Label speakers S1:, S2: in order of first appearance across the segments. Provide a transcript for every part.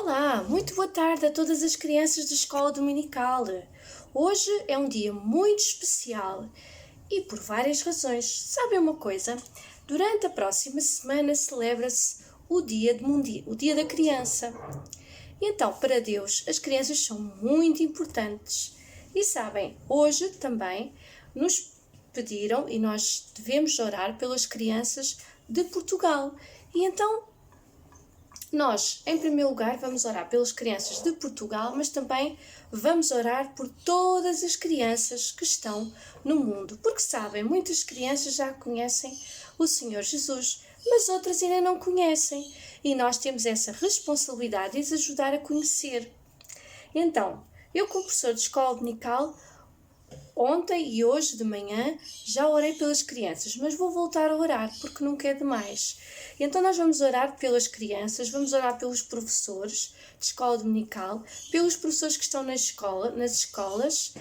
S1: Olá, muito boa tarde a todas as crianças da Escola Dominical. Hoje é um dia muito especial e por várias razões. Sabem uma coisa? Durante a próxima semana celebra-se o Dia da Criança. E então, para Deus, as crianças são muito importantes. E sabem, hoje também nos pediram e nós devemos orar pelas crianças de Portugal. E então, nós, em primeiro lugar, vamos orar pelas crianças de Portugal, mas também vamos orar por todas as crianças que estão no mundo. Porque sabem, muitas crianças já conhecem o Senhor Jesus, mas outras ainda não conhecem. E nós temos essa responsabilidade de as ajudar a conhecer. Então, eu como professor de escola dominical, ontem e hoje de manhã já orei pelas crianças, mas vou voltar a orar porque nunca é demais. Então nós vamos orar pelas crianças, vamos orar pelos professores de escola dominical, pelos professores que estão nas escolas,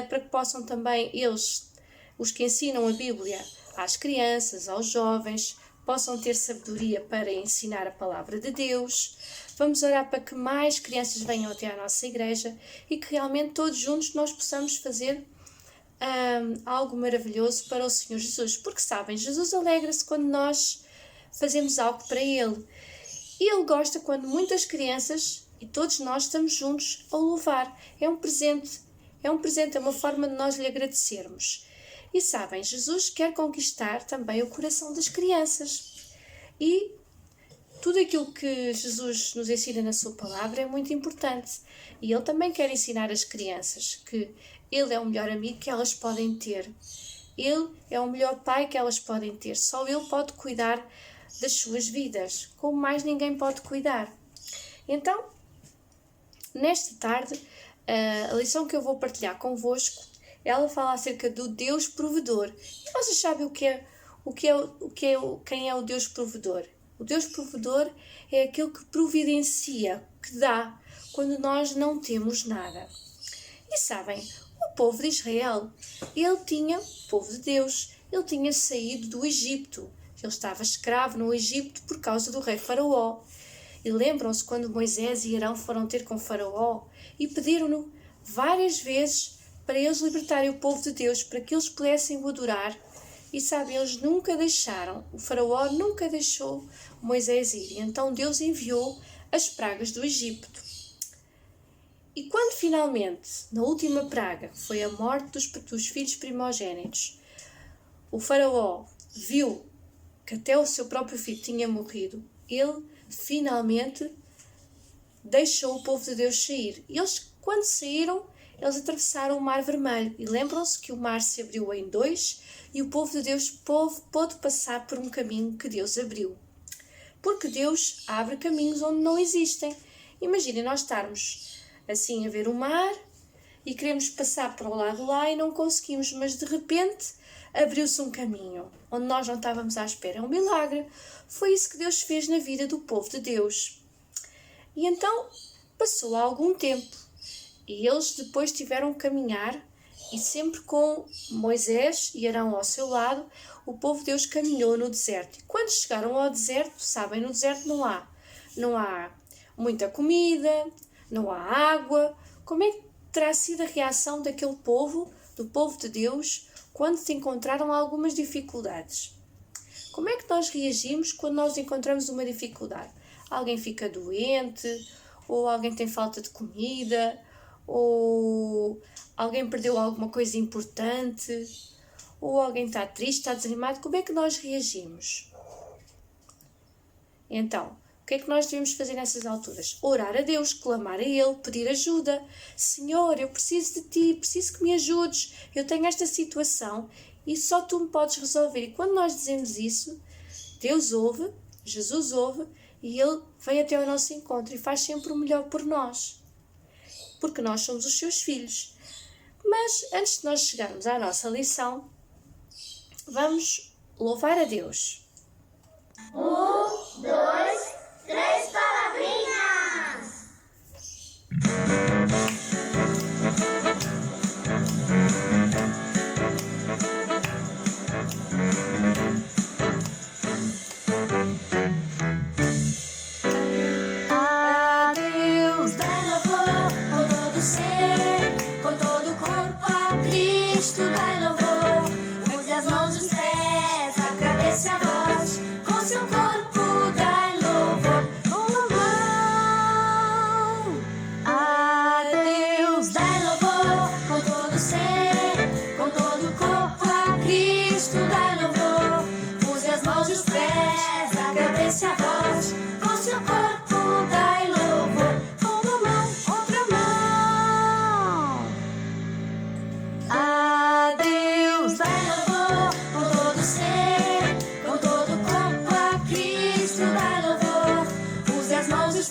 S1: para que possam também eles, os que ensinam a Bíblia às crianças, aos jovens, possam ter sabedoria para ensinar a palavra de Deus. Vamos orar para que mais crianças venham até à nossa igreja e que realmente todos juntos nós possamos fazer algo maravilhoso para o Senhor Jesus, porque sabem, Jesus alegra-se quando nós fazemos algo para Ele, e Ele gosta quando muitas crianças e todos nós estamos juntos a louvar. É um presente, é uma forma de nós lhe agradecermos. E sabem, Jesus quer conquistar também o coração das crianças, e tudo aquilo que Jesus nos ensina na sua palavra é muito importante, e Ele também quer ensinar as crianças que Ele é o melhor amigo que elas podem ter. Ele é o melhor pai que elas podem ter. Só Ele pode cuidar das suas vidas, como mais ninguém pode cuidar. Então, nesta tarde, a lição que eu vou partilhar convosco, ela fala acerca do Deus provedor. E vocês sabem quem é o Deus provedor? O Deus provedor é aquele que providencia, que dá, quando nós não temos nada. E sabem, o povo de Israel, o povo de Deus, ele tinha saído do Egito. Ele estava escravo no Egito por causa do rei Faraó. E lembram-se quando Moisés e Arão foram ter com Faraó e pediram-no várias vezes para eles libertarem o povo de Deus, para que eles pudessem o adorar. E sabem, eles nunca deixaram, o Faraó nunca deixou Moisés ir. E então Deus enviou as pragas do Egito. E quando finalmente, na última praga, que foi a morte dos filhos primogênitos, o Faraó viu que até o seu próprio filho tinha morrido, ele finalmente deixou o povo de Deus sair. E eles, quando saíram, eles atravessaram o Mar Vermelho. E lembram-se que o mar se abriu em dois e o povo de Deus pôde passar por um caminho que Deus abriu. Porque Deus abre caminhos onde não existem. Imaginem nós estarmos assim a ver o mar e queremos passar para o lado lá e não conseguimos, mas de repente abriu-se um caminho onde nós não estávamos à espera. É um milagre. Foi isso que Deus fez na vida do povo de Deus. E então passou algum tempo e eles depois tiveram que caminhar, e sempre com Moisés e Arão ao seu lado, o povo de Deus caminhou no deserto. E quando chegaram ao deserto, sabem, no deserto não há muita comida, não há água. Como é que terá sido a reação daquele povo, do povo de Deus, quando se encontraram algumas dificuldades? Como é que nós reagimos quando nós encontramos uma dificuldade? Alguém fica doente, ou alguém tem falta de comida, ou alguém perdeu alguma coisa importante, ou alguém está triste, está desanimado. Como é que nós reagimos? Então, o que é que nós devemos fazer nessas alturas? Orar a Deus, clamar a Ele, pedir ajuda. Senhor, eu preciso de Ti, preciso que me ajudes. Eu tenho esta situação e só Tu me podes resolver. E quando nós dizemos isso, Deus ouve, Jesus ouve, e Ele vem até ao nosso encontro e faz sempre o melhor por nós. Porque nós somos os Seus filhos. Mas antes de nós chegarmos à nossa lição, vamos louvar a Deus.
S2: 1, 2, 3 palavrinhas!
S1: A Deus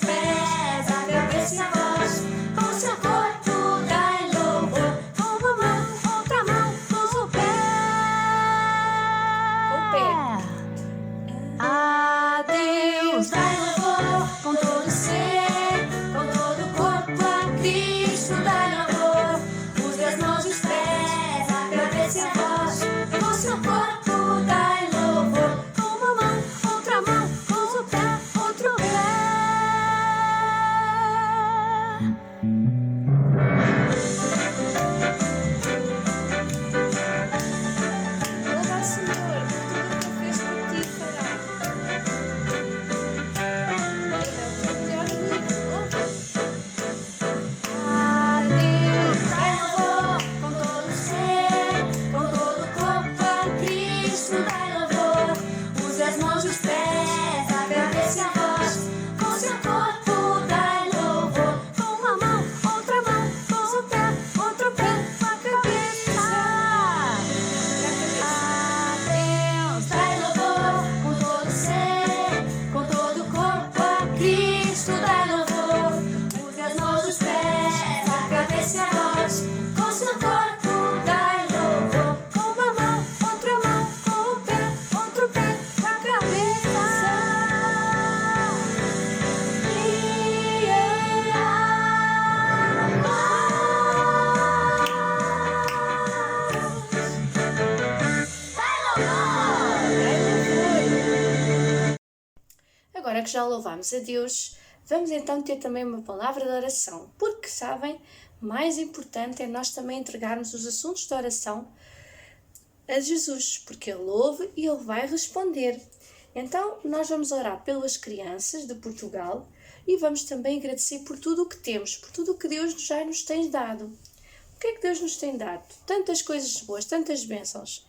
S2: pés, a cabeça e a voz, com seu corpo dai louvor. Com uma mão, outra mão, usa o pé. A Deus dai louvor, com todo ser, com todo o corpo a Cristo dai louvor. Use as mãos e os pés, a cabeça e a voz, com seu corpo dai louvor. Com uma mão, outra mão, usa o pé, outro pé.
S1: Louva ao Senhor por tudo que Ele fez por ti, Fará. Ele é o teu melhor amigo. Louva.
S2: A Deus dai louvor, com todo ser, com todo o corpo a Cristo dai louvor. Use as mãos e os pés, a cabeça e a voz, com seu corpo dai louvor. Com uma mão, outra mão, usa o pé, outro pé, a cabeça. A Deus dai louvor, com todo ser, com todo o corpo a Cristo dai louvor. Use as mãos e os pés, a cabeça e a voz, com seu corpo dai louvor. Com uma mão, outra mão, com o pé, outro pé, a cabeça.
S1: Agora que já louvamos a Deus, vamos então ter também uma palavra de oração, porque sabem, mais importante é nós também entregarmos os assuntos de oração a Jesus, porque Ele ouve e Ele vai responder. Então, nós vamos orar pelas crianças de Portugal e vamos também agradecer por tudo o que temos, por tudo o que Deus já nos tem dado. O que é que Deus nos tem dado? Tantas coisas boas, tantas bênçãos.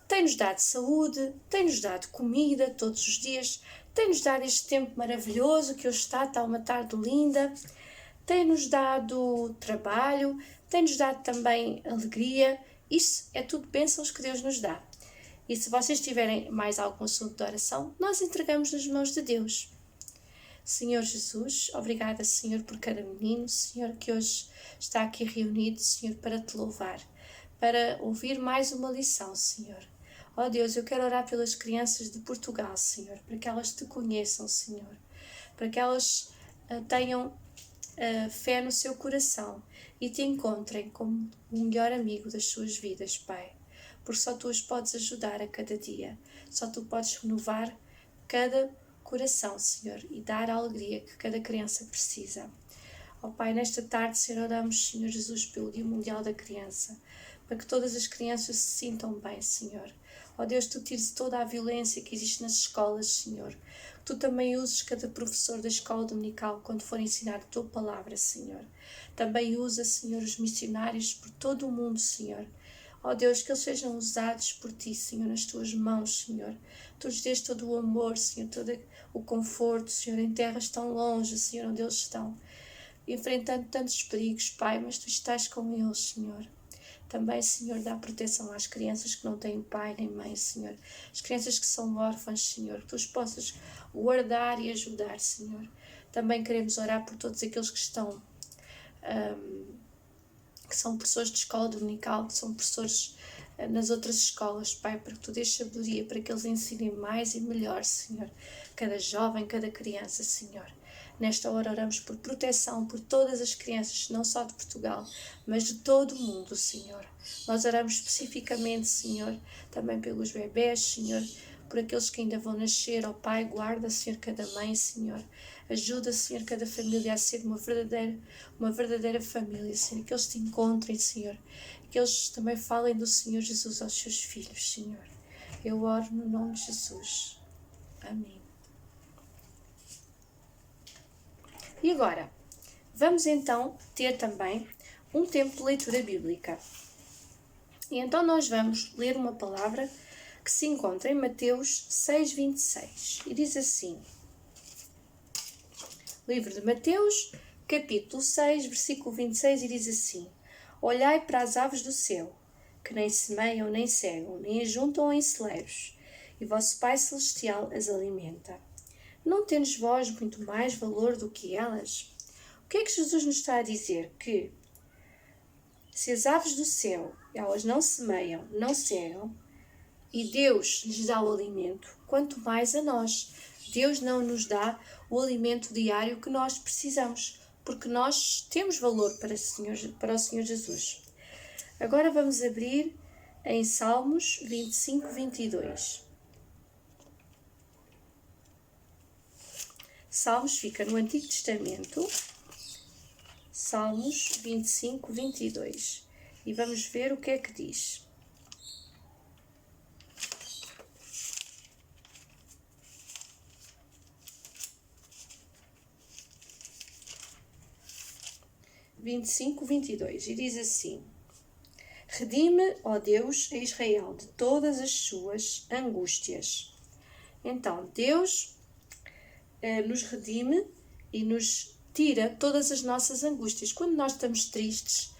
S1: Tem-nos dado saúde, tem-nos dado comida todos os dias, tem-nos dado este tempo maravilhoso que hoje está uma tarde linda, tem-nos dado trabalho, tem-nos dado também alegria. Isso é tudo bênçãos que Deus nos dá. E se vocês tiverem mais algum assunto de oração, nós entregamos nas mãos de Deus. Senhor Jesus, obrigada, Senhor, por cada menino, Senhor, que hoje está aqui reunido, Senhor, para te louvar, para ouvir mais uma lição, Senhor. Ó Deus, eu quero orar pelas crianças de Portugal, Senhor, para que elas te conheçam, Senhor, para que elas tenham fé no seu coração e te encontrem como o melhor amigo das suas vidas, Pai. Porque só tu os podes ajudar a cada dia, só tu podes renovar cada coração, Senhor, e dar a alegria que cada criança precisa. Ó Pai, nesta tarde, Senhor, oramos, Senhor Jesus, pelo Dia Mundial da Criança, para que todas as crianças se sintam bem, Senhor. Ó Deus, tu tires toda a violência que existe nas escolas, Senhor. Que tu também uses cada professor da escola dominical quando for ensinar a tua palavra, Senhor. Também usa, Senhor, os missionários por todo o mundo, Senhor. Ó Deus, que eles sejam usados por ti, Senhor, nas tuas mãos, Senhor. Tu lhes dês todo o amor, Senhor, todo o conforto, Senhor, em terras tão longe, Senhor, onde eles estão, enfrentando tantos perigos, Pai, mas tu estás com eles, Senhor. Também, Senhor, dá proteção às crianças que não têm pai nem mãe, Senhor. As crianças que são órfãs, Senhor, que tu os possas guardar e ajudar, Senhor. Também queremos orar por todos aqueles que estão, que são professores de escola dominical, que são professores nas outras escolas, Pai, para que tu dês sabedoria, para que eles ensinem mais e melhor, Senhor. Cada jovem, cada criança, Senhor. Nesta hora oramos por proteção por todas as crianças, não só de Portugal, mas de todo o mundo, Senhor. Nós oramos especificamente, Senhor, também pelos bebés, Senhor, por aqueles que ainda vão nascer. Ó Pai, guarda, Senhor, cada mãe, Senhor. Ajuda, Senhor, cada família a ser uma verdadeira família, Senhor. Que eles te encontrem, Senhor. Que eles também falem do Senhor Jesus aos seus filhos, Senhor. Eu oro no nome de Jesus. Amém. E agora, vamos então ter também um tempo de leitura bíblica. E então nós vamos ler uma palavra que se encontra em Mateus 6:26 e diz assim: livro de Mateus, capítulo 6, versículo 26, e diz assim: olhai para as aves do céu, que nem semeiam, nem cegam, nem ajuntam em celeiros, e vosso Pai Celestial as alimenta. Não tendes vós muito mais valor do que elas? O que é que Jesus nos está a dizer? Que se as aves do céu, elas não semeiam, não cegam, e Deus lhes dá o alimento, quanto mais a nós. Deus não nos dá o alimento diário que nós precisamos, porque nós temos valor para o Senhor Jesus. Agora vamos abrir em Salmos 25, 22. Salmos fica no Antigo Testamento, Salmos 25, 22. E vamos ver o que é que diz. E diz assim: Redime, ó Deus, a Israel de todas as suas angústias. Então, Deus nos redime e nos tira todas as nossas angústias. Quando nós estamos tristes,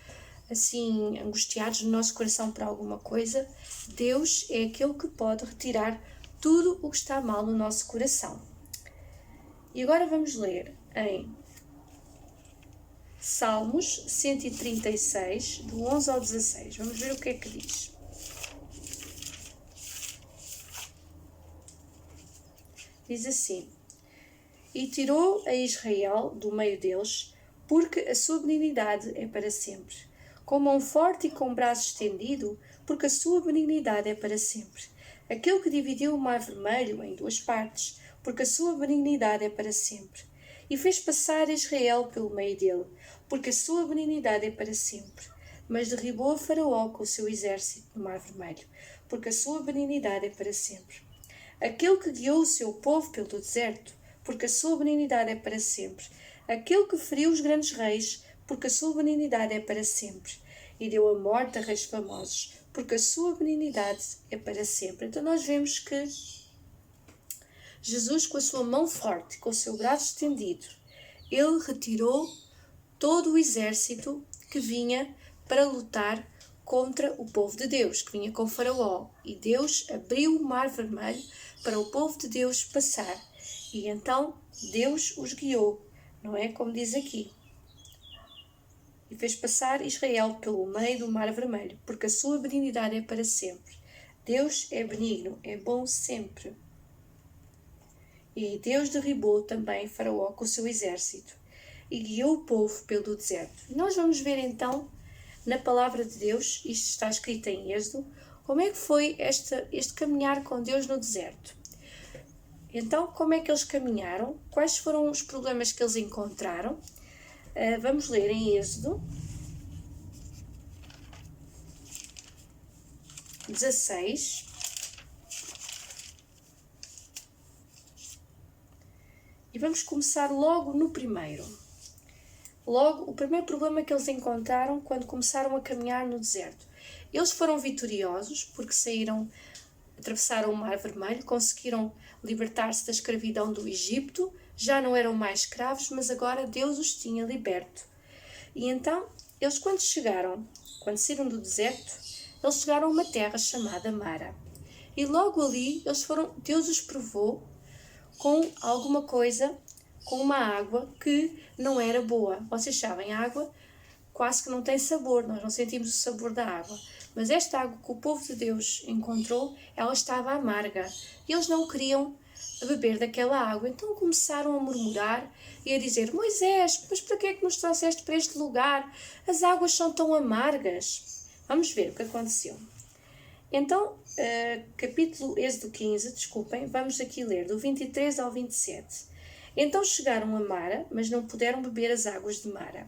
S1: assim, angustiados no nosso coração por alguma coisa, Deus é aquele que pode retirar tudo o que está mal no nosso coração. E agora vamos ler em Salmos 136, do 11 ao 16. Vamos ver o que é que diz. Diz assim: E tirou a Israel do meio deles, porque a sua benignidade é para sempre. Com mão forte e com braço estendido, porque a sua benignidade é para sempre. Aquele que dividiu o mar vermelho em duas partes, porque a sua benignidade é para sempre. E fez passar Israel pelo meio dele, porque a sua benignidade é para sempre. Mas derribou a Faraó com o seu exército no mar vermelho, porque a sua benignidade é para sempre. Aquele que guiou o seu povo pelo deserto, porque a sua benignidade é para sempre. Aquele que feriu os grandes reis, porque a sua benignidade é para sempre. E deu a morte a reis famosos, porque a sua benignidade é para sempre. Então nós vemos que Jesus, com a sua mão forte, com o seu braço estendido, ele retirou todo o exército que vinha para lutar contra o povo de Deus, que vinha com Faraó. E Deus abriu o mar vermelho para o povo de Deus passar. E então Deus os guiou, não é? Como diz aqui. E fez passar Israel pelo meio do mar vermelho, porque a sua benignidade é para sempre. Deus é benigno, é bom sempre. E Deus derribou também Faraó com o seu exército e guiou o povo pelo deserto. E nós vamos ver então, na palavra de Deus, isto está escrito em Êxodo, como é que foi este caminhar com Deus no deserto. Então, como é que eles caminharam? Quais foram os problemas que eles encontraram? Vamos ler em Êxodo 16. E vamos começar logo no primeiro. Logo, o primeiro problema que eles encontraram quando começaram a caminhar no deserto. Eles foram vitoriosos porque atravessaram o Mar Vermelho, conseguiram libertar-se da escravidão do Egito, já não eram mais escravos, mas agora Deus os tinha liberto. E então, eles quando saíram do deserto, eles chegaram a uma terra chamada Mara. E logo ali, Deus os provou com alguma coisa, com uma água que não era boa. Vocês sabem, a água quase que não tem sabor, nós não sentimos o sabor da água. Mas esta água que o povo de Deus encontrou, ela estava amarga. E eles não queriam beber daquela água. Então começaram a murmurar e a dizer: Moisés, mas para que é que nos trouxeste para este lugar? As águas são tão amargas. Vamos ver o que aconteceu. Então, Êxodo 15, vamos aqui ler do 23 ao 27. Então chegaram a Mara, mas não puderam beber as águas de Mara,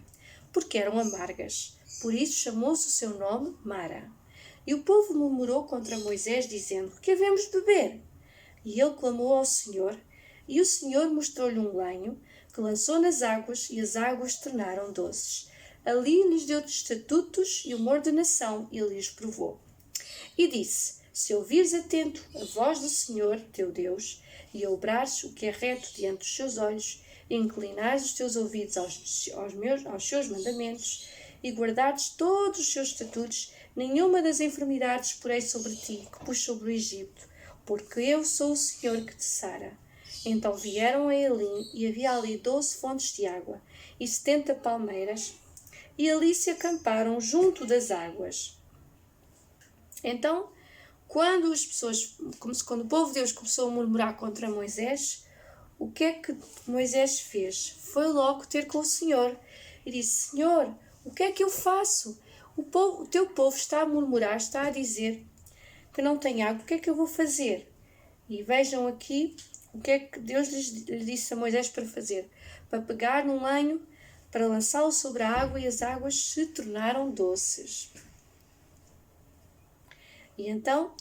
S1: porque eram amargas. Por isso chamou-se o seu nome Mara. E o povo murmurou contra Moisés, dizendo: Que havemos de beber? E ele clamou ao Senhor, e o Senhor mostrou-lhe um lenho, que lançou nas águas, e as águas tornaram doces. Ali lhes deu estatutos e uma ordenação, e lhes provou. E disse: Se ouvires atento a voz do Senhor, teu Deus, e obrares o que é reto diante dos seus olhos, e inclinares os teus ouvidos aos seus mandamentos, e guardares todos os seus estatutos, nenhuma das enfermidades porei sobre ti, que pus sobre o Egito, porque eu sou o Senhor que te sara. Então vieram a Elim, e havia ali 12 fontes de água e 70 palmeiras, e ali se acamparam junto das águas. Então, quando o povo de Deus começou a murmurar contra Moisés, o que é que Moisés fez? Foi logo ter com o Senhor e disse: Senhor, o que é que eu faço? O teu povo está a murmurar, está a dizer que não tem água, o que é que eu vou fazer? E vejam aqui o que é que Deus lhe disse a Moisés para fazer: para pegar num lenho, para lançá-lo sobre a água, e as águas se tornaram doces. E então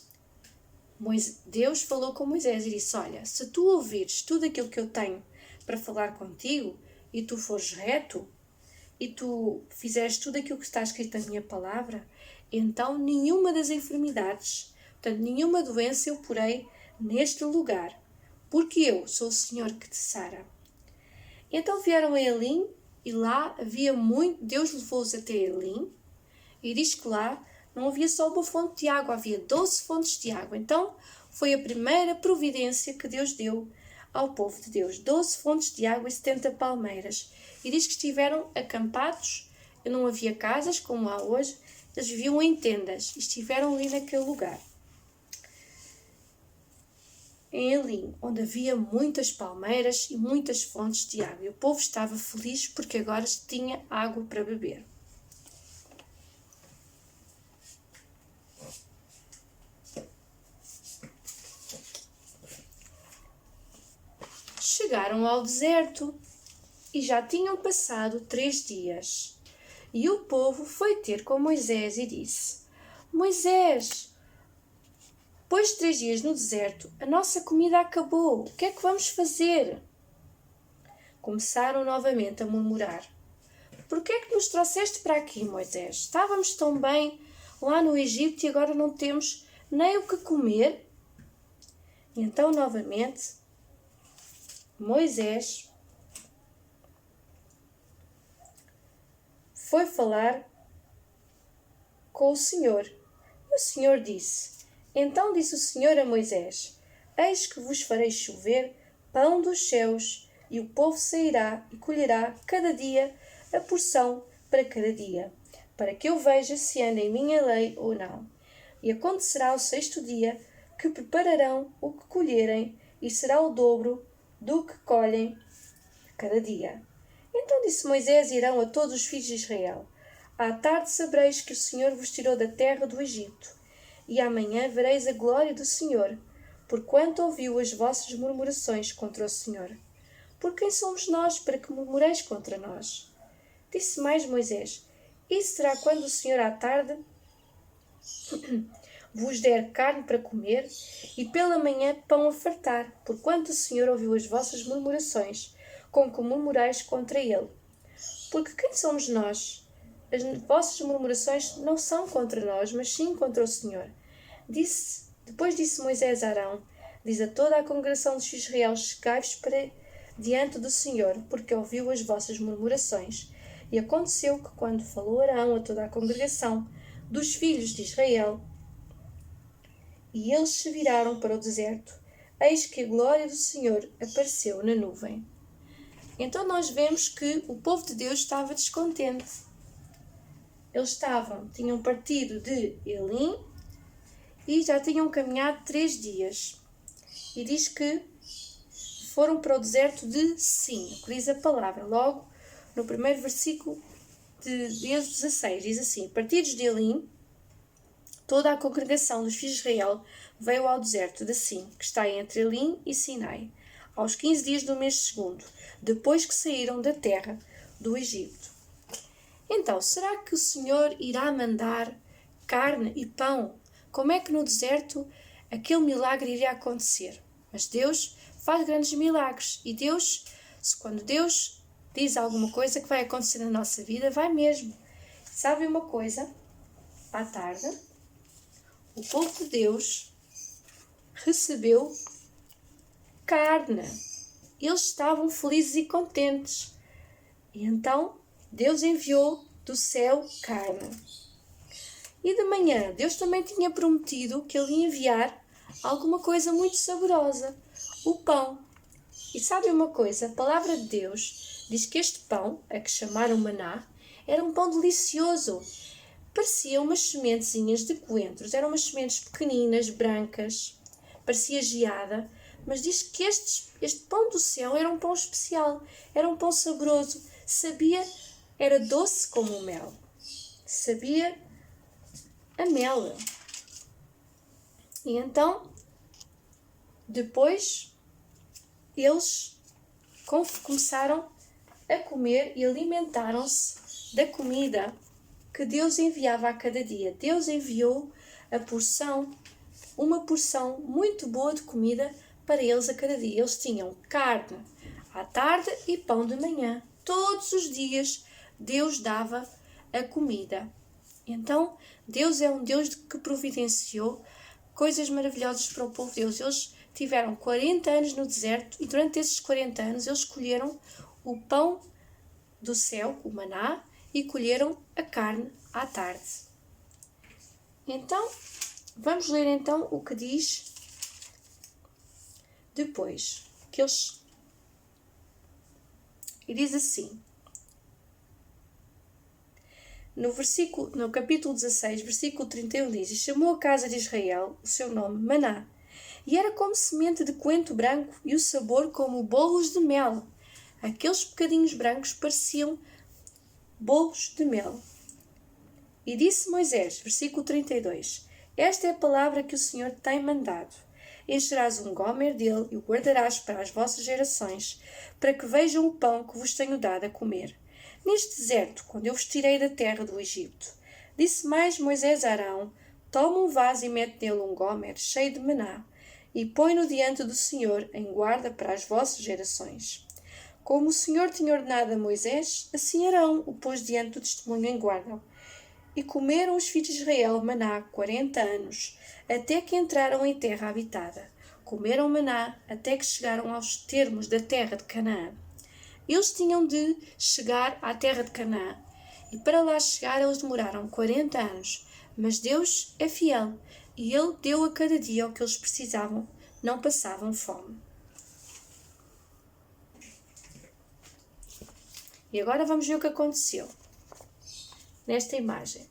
S1: Deus falou com Moisés e disse: olha, se tu ouvires tudo aquilo que eu tenho para falar contigo, e tu fores reto, e tu fizeres tudo aquilo que está escrito na minha palavra, então nenhuma das enfermidades, portanto nenhuma doença eu porei neste lugar, porque eu sou o Senhor que te sara. Então vieram a Elim, e lá havia muito. Deus levou-os até Elim, e diz que lá não havia só uma fonte de água, havia 12 fontes de água. Então foi a primeira providência que Deus deu ao povo de Deus: 12 fontes de água e 70 palmeiras. E diz que estiveram acampados, e não havia casas como há hoje, eles viviam em tendas e estiveram ali naquele lugar. Em Elim, onde havia muitas palmeiras e muitas fontes de água. E o povo estava feliz porque agora tinha água para beber. Chegaram ao deserto e já tinham passado 3 dias. E o povo foi ter com Moisés e disse: Moisés, depois de 3 dias no deserto, a nossa comida acabou. O que é que vamos fazer? Começaram novamente a murmurar: por que é que nos trouxeste para aqui, Moisés? Estávamos tão bem lá no Egito e agora não temos nem o que comer. E então novamente Moisés foi falar com o Senhor. E o Senhor disse: então disse o Senhor a Moisés: eis que vos farei chover pão dos céus, e o povo sairá e colherá cada dia a porção para cada dia, para que eu veja se anda em minha lei ou não. E acontecerá ao 6º dia que prepararão o que colherem, e será o dobro do que colhem cada dia. Então disse Moisés: irão a todos os filhos de Israel: à tarde sabereis que o Senhor vos tirou da terra do Egito, e amanhã vereis a glória do Senhor, porquanto ouviu as vossas murmurações contra o Senhor. Por quem somos nós para que murmureis contra nós? Disse mais Moisés: isso será quando o Senhor à tarde vos der carne para comer, e pela manhã pão a fartar, porquanto o Senhor ouviu as vossas murmurações, com que murmurais contra ele. Porque quem somos nós? As vossas murmurações não são contra nós, mas sim contra o Senhor. Depois disse Moisés a Arão: diz a toda a congregação dos filhos de Israel: chegai-vos para diante do Senhor, porque ouviu as vossas murmurações. E aconteceu que, quando falou Arão a toda a congregação dos filhos de Israel, e eles se viraram para o deserto, eis que a glória do Senhor apareceu na nuvem. Então nós vemos que o povo de Deus estava descontente. Eles tinham partido de Elim e já tinham caminhado 3 dias. E diz que foram para o deserto de Sim, que diz a palavra. Logo, no primeiro versículo de Êxodo 16, diz assim: partidos de Elim, toda a congregação dos filhos de Israel veio ao deserto de Sim, que está entre Elim e Sinai, aos 15 dias do mês segundo, depois que saíram da terra do Egito. Então, será que o Senhor irá mandar carne e pão? Como é que no deserto aquele milagre iria acontecer? Mas Deus faz grandes milagres, e quando Deus diz alguma coisa que vai acontecer na nossa vida, vai mesmo. Sabe uma coisa? À tarde, o povo de Deus recebeu carne. Eles estavam felizes e contentes. E então Deus enviou do céu carne. E de manhã Deus também tinha prometido que Ele ia enviar alguma coisa muito saborosa: o pão. E sabe uma coisa? A palavra de Deus diz que este pão, a que chamaram maná, era um pão delicioso. Parecia umas sementezinhas de coentros. Eram umas sementes pequeninas, brancas. Parecia geada. Mas diz que este pão do céu era um pão especial. Era um pão saboroso. Era doce como o mel. Sabia a mel. E então, depois, eles começaram a comer e alimentaram-se da comida que Deus enviava a cada dia. Deus enviou uma porção muito boa de comida para eles a cada dia. Eles tinham carne à tarde e pão de manhã. Todos os dias Deus dava a comida. Então, Deus é um Deus que providenciou coisas maravilhosas para o povo de Deus. Eles tiveram 40 anos no deserto e durante esses 40 anos eles colheram o pão do céu, o maná, e colheram a carne à tarde. Então, vamos ler então o que diz depois. E diz assim, no capítulo 16, versículo 31 diz: E chamou a casa de Israel o seu nome Maná, e era como semente de coentro branco, e o sabor como bolos de mel. Aqueles bocadinhos brancos pareciam bolos de mel. E disse Moisés, versículo 32, Esta é a palavra que o Senhor tem mandado. Encherás um gomer dele e o guardarás para as vossas gerações, para que vejam o pão que vos tenho dado a comer. Neste deserto, quando eu vos tirei da terra do Egito. Disse mais Moisés a Arão, Toma um vaso e mete nele um gomer cheio de maná, e põe-no diante do Senhor em guarda para as vossas gerações. Como o Senhor tinha ordenado a Moisés, assim Arão o pôs diante do testemunho em guarda. E comeram os filhos de Israel maná 40 anos, até que entraram em terra habitada. Comeram maná até que chegaram aos termos da terra de Canaã. Eles tinham de chegar à terra de Canaã, e para lá chegar eles demoraram 40 anos. Mas Deus é fiel, e Ele deu a cada dia o que eles precisavam, não passavam fome. E agora vamos ver o que aconteceu nesta imagem.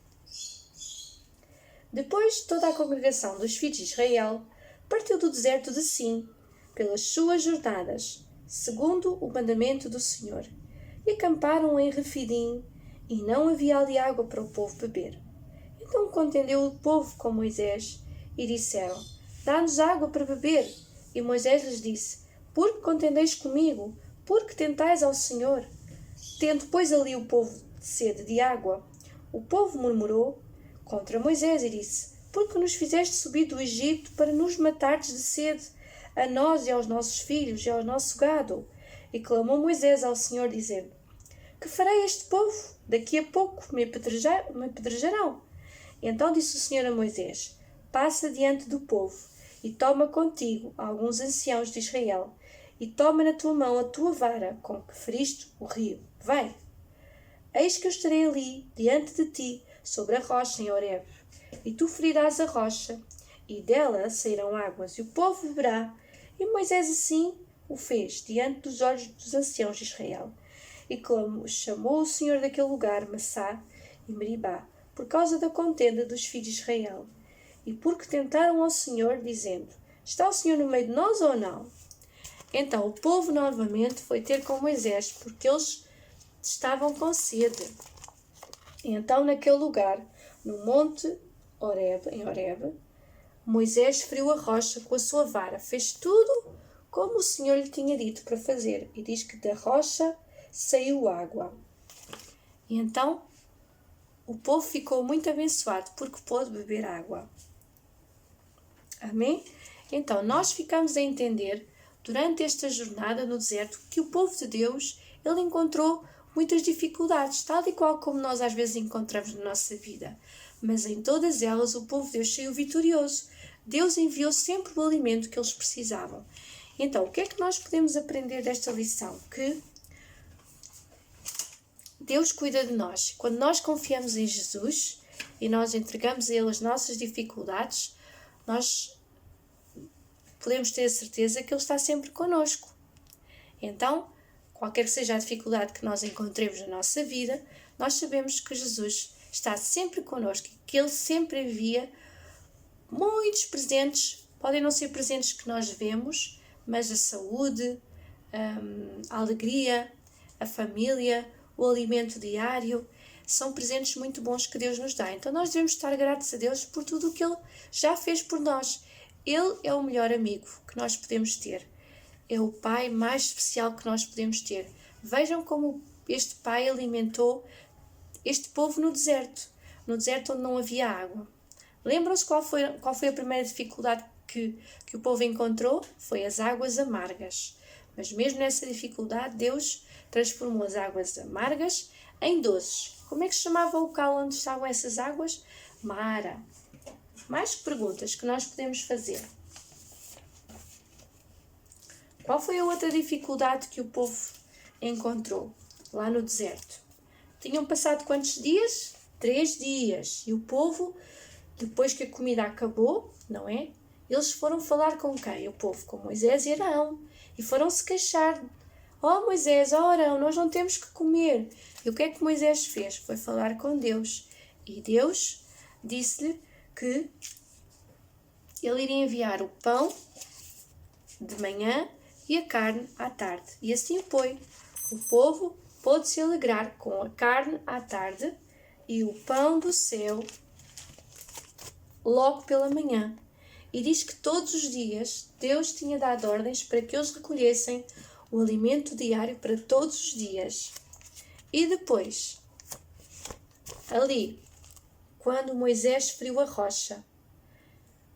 S1: Depois, toda a congregação dos filhos de Israel partiu do deserto de Sim, pelas suas jornadas, segundo o mandamento do Senhor, e acamparam em Refidim, e não havia ali água para o povo beber. Então contendeu o povo com Moisés, e disseram, Dá-nos água para beber. E Moisés lhes disse, Por que contendeis comigo? Por que tentais ao Senhor? Tendo, pois, ali o povo sede de água, o povo murmurou contra Moisés e disse, Por que nos fizeste subir do Egito para nos matares de sede, a nós e aos nossos filhos e ao nosso gado? E clamou Moisés ao Senhor, dizendo, Que farei a este povo? Daqui a pouco me apedrejarão. Então disse o Senhor a Moisés, Passa diante do povo, e toma contigo alguns anciãos de Israel, e toma na tua mão a tua vara, com que feriste o rio. Vai! Eis que eu estarei ali, diante de ti, sobre a rocha em Horeb, e tu ferirás a rocha, e dela sairão águas, e o povo beberá. E Moisés assim o fez, diante dos olhos dos anciãos de Israel. E chamou o Senhor daquele lugar Massá e Meribá, por causa da contenda dos filhos de Israel. E porque tentaram ao Senhor, dizendo, Está o Senhor no meio de nós ou não? Então o povo novamente foi ter com Moisés, porque eles estavam com sede. E então naquele lugar, no monte Horeb, em Horeb, Moisés feriu a rocha com a sua vara, fez tudo como o Senhor lhe tinha dito para fazer, e diz que da rocha saiu água. E então o povo ficou muito abençoado, porque pôde beber água. Amém? Então nós ficamos a entender, durante esta jornada no deserto, que o povo de Deus, ele encontrou muitas dificuldades, tal e qual como nós às vezes encontramos na nossa vida. Mas em todas elas o povo de Deus saiu vitorioso. Deus enviou sempre o alimento que eles precisavam. Então, o que é que nós podemos aprender desta lição? Que Deus cuida de nós. Quando nós confiamos em Jesus e nós entregamos a Ele as nossas dificuldades, nós podemos ter a certeza que Ele está sempre connosco. Então, qualquer que seja a dificuldade que nós encontremos na nossa vida, nós sabemos que Jesus está sempre connosco e que Ele sempre envia muitos presentes. Podem não ser presentes que nós vemos, mas a saúde, a alegria, a família, o alimento diário, são presentes muito bons que Deus nos dá. Então nós devemos estar gratos a Deus por tudo o que Ele já fez por nós. Ele é o melhor amigo que nós podemos ter. É o Pai mais especial que nós podemos ter. Vejam como este Pai alimentou este povo no deserto onde não havia água. Lembram-se qual foi a primeira dificuldade que o povo encontrou? Foi as águas amargas. Mas mesmo nessa dificuldade, Deus transformou as águas amargas em doces. Como é que se chamava o local onde estavam essas águas? Mara. Mais perguntas que nós podemos fazer. Qual foi a outra dificuldade que o povo encontrou lá no deserto? Tinham passado quantos dias? 3 dias. E o povo, depois que a comida acabou, não é? Eles foram falar com quem? O povo com Moisés e Arão. E foram se queixar. Oh Moisés, oh Arão, nós não temos que comer. E o que é que Moisés fez? Foi falar com Deus. E Deus disse-lhe que ele iria enviar o pão de manhã e a carne à tarde. E assim foi. O povo pôde se alegrar com a carne à tarde e o pão do céu logo pela manhã. E diz que todos os dias Deus tinha dado ordens para que eles recolhessem o alimento diário para todos os dias. E depois, ali, quando Moisés feriu a rocha,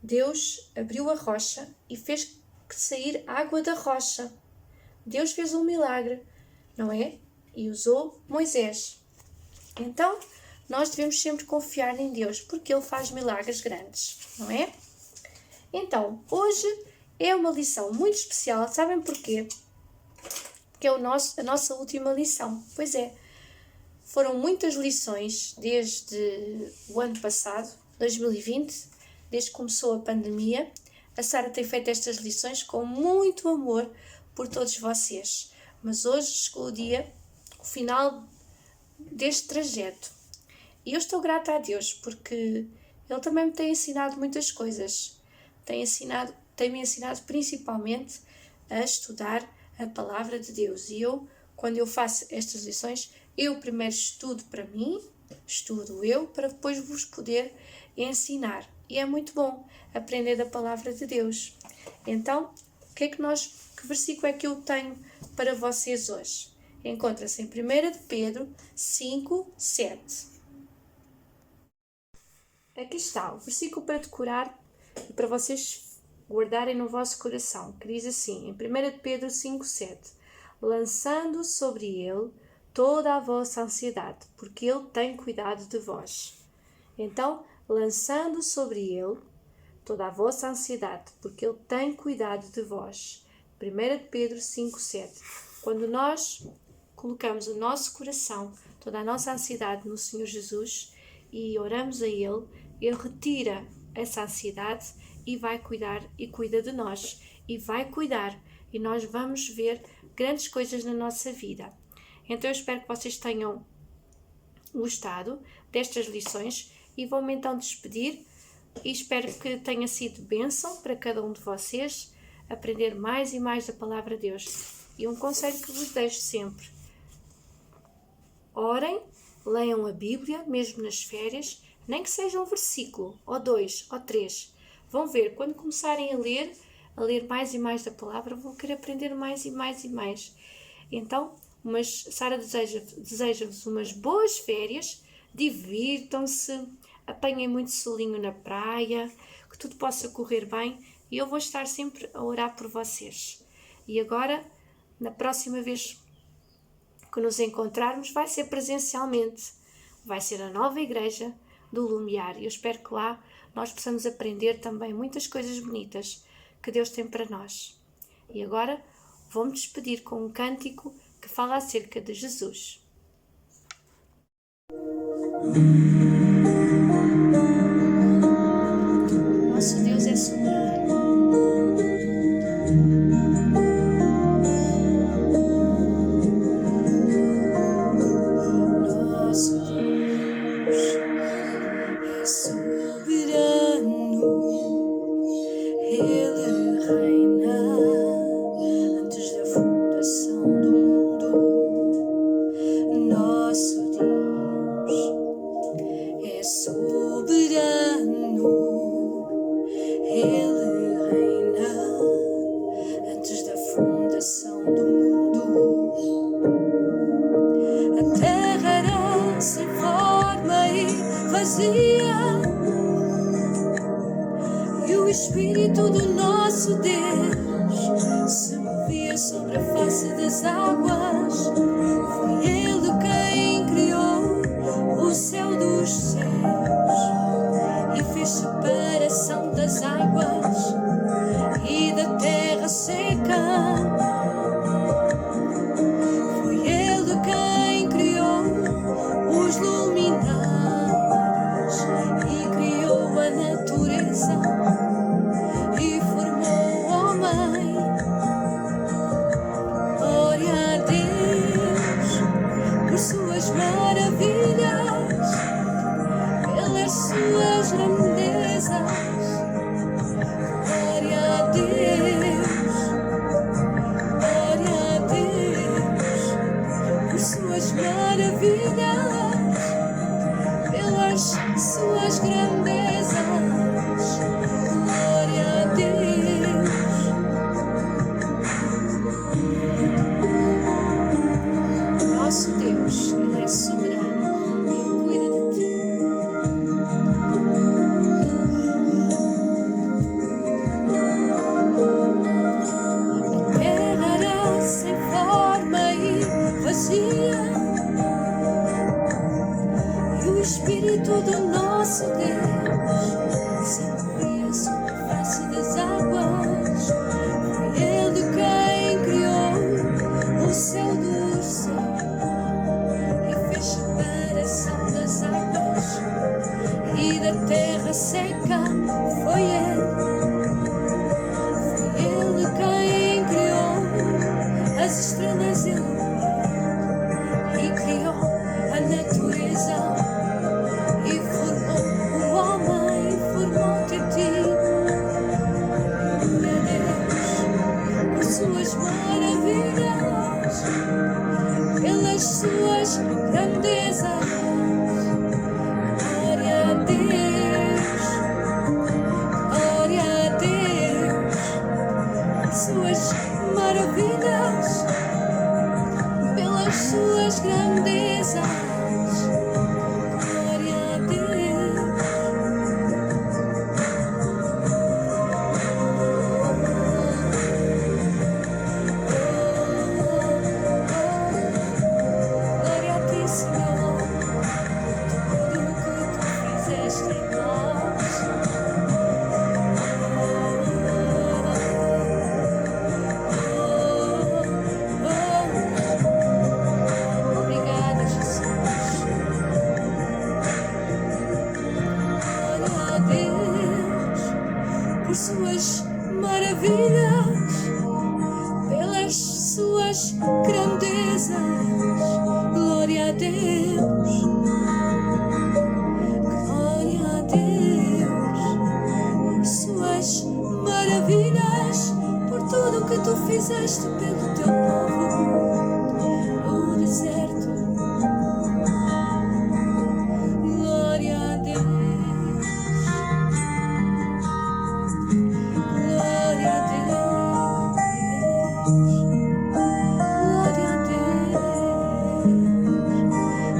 S1: Deus abriu a rocha e fez sair água da rocha. Deus fez um milagre, não é? E usou Moisés. Então, nós devemos sempre confiar em Deus, porque Ele faz milagres grandes, não é? Então, hoje é uma lição muito especial. Sabem porquê? Porque é a nossa última lição. Pois é, foram muitas lições desde o ano passado, 2020, desde que começou a pandemia. A Sara tem feito estas lições com muito amor por todos vocês. Mas hoje chegou o final deste trajeto. E eu estou grata a Deus, porque Ele também me tem ensinado muitas coisas. Tem-me ensinado principalmente a estudar a Palavra de Deus. E quando eu faço estas lições, eu primeiro estudo para mim, estudo eu, para depois vos poder ensinar. E é muito bom aprender da Palavra de Deus. Então, que versículo é que eu tenho para vocês hoje? Encontra-se em 1 de Pedro 5, 7. Aqui está o versículo para decorar e para vocês guardarem no vosso coração, que diz assim, em 1 de Pedro 5, 7. Lançando sobre ele toda a vossa ansiedade, porque ele tem cuidado de vós. Então, lançando sobre ele toda a vossa ansiedade, porque ele tem cuidado de vós. 1 de Pedro 5, 7. Quando nós colocamos o nosso coração, toda a nossa ansiedade no Senhor Jesus e oramos a Ele, Ele retira essa ansiedade e vai cuidar e cuida de nós. E vai cuidar e nós vamos ver grandes coisas na nossa vida. Então eu espero que vocês tenham gostado destas lições e vou-me então despedir e espero que tenha sido bênção para cada um de vocês aprender mais e mais da Palavra de Deus. E um conselho que vos deixo sempre: orem, leiam a Bíblia, mesmo nas férias, nem que seja um versículo, ou 2, ou 3. Vão ver, quando começarem a ler mais e mais da Palavra, vão querer aprender mais e mais e mais. Então, Sara deseja-vos umas boas férias, divirtam-se, apanhem muito solinho na praia, que tudo possa correr bem e eu vou estar sempre a orar por vocês. E agora, na próxima vez que nos encontrarmos, vai ser presencialmente. Vai ser a nova igreja do Lumiar. E eu espero que lá nós possamos aprender também muitas coisas bonitas que Deus tem para nós. E agora vou-me despedir com um cântico que fala acerca de Jesus. Nosso Deus é soberano. nosso Deus é soberano, Ele reina antes da fundação do mundo. A terra era sem forma e vazia, e o Espírito do nosso Deus se movia sobre a face das águas. Foi Ele quem criou o céu dos céus e fez separação das águas e da terra seca. Foi Ele quem criou os luminares e criou a natureza e formou o homem. Glória a Deus por suas maravilhas, pelas suas grandezas. Glória a Deus, glória a Deus por suas maravilhas, pelas suas grandezas. Glória a Deus. Nosso Deus, Ele é soberano, Ele cuida de ti. A terra era sem forma e vazia, e o Espírito do nosso Deus se movia sobre a face das águas. Foi Ele quem criou o céu dos céus e fez separação das águas e da terra seca. Foi Ele quem criou as estrelas e o luar e criou a natureza e formou o homem, formou-te a ti. Meu Deus, por suas maravilhas, pelas suas grandezas. Glória a Deus, glória a Deus, por suas maravilhas, pelas suas grandezas. Glória a Deus. Glória a ti, Senhor, tudo o que tu fizeste em nós. Obrigada, Jesus. Glória a Deus por suas maravilhas, pelas suas grandezas. Glória a Deus. Glória a Deus por suas maravilhas, por tudo que tu fizeste pelo teu povo no deserto. Glória a Deus. Glória a Deus. Glória a Deus.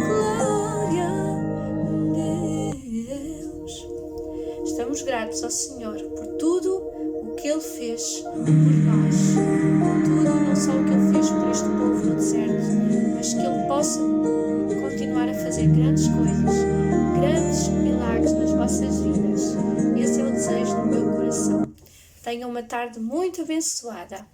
S1: Glória a Deus. Estamos gratos ao Senhor por tudo o que Ele fez por nós, por tudo, não só o que Ele fez por este povo no deserto, mas que Ele possa continuar a fazer grandes coisas, grandes milagres nas vossas vidas. Esse é o desejo do meu coração. Tenham uma tarde muito abençoada.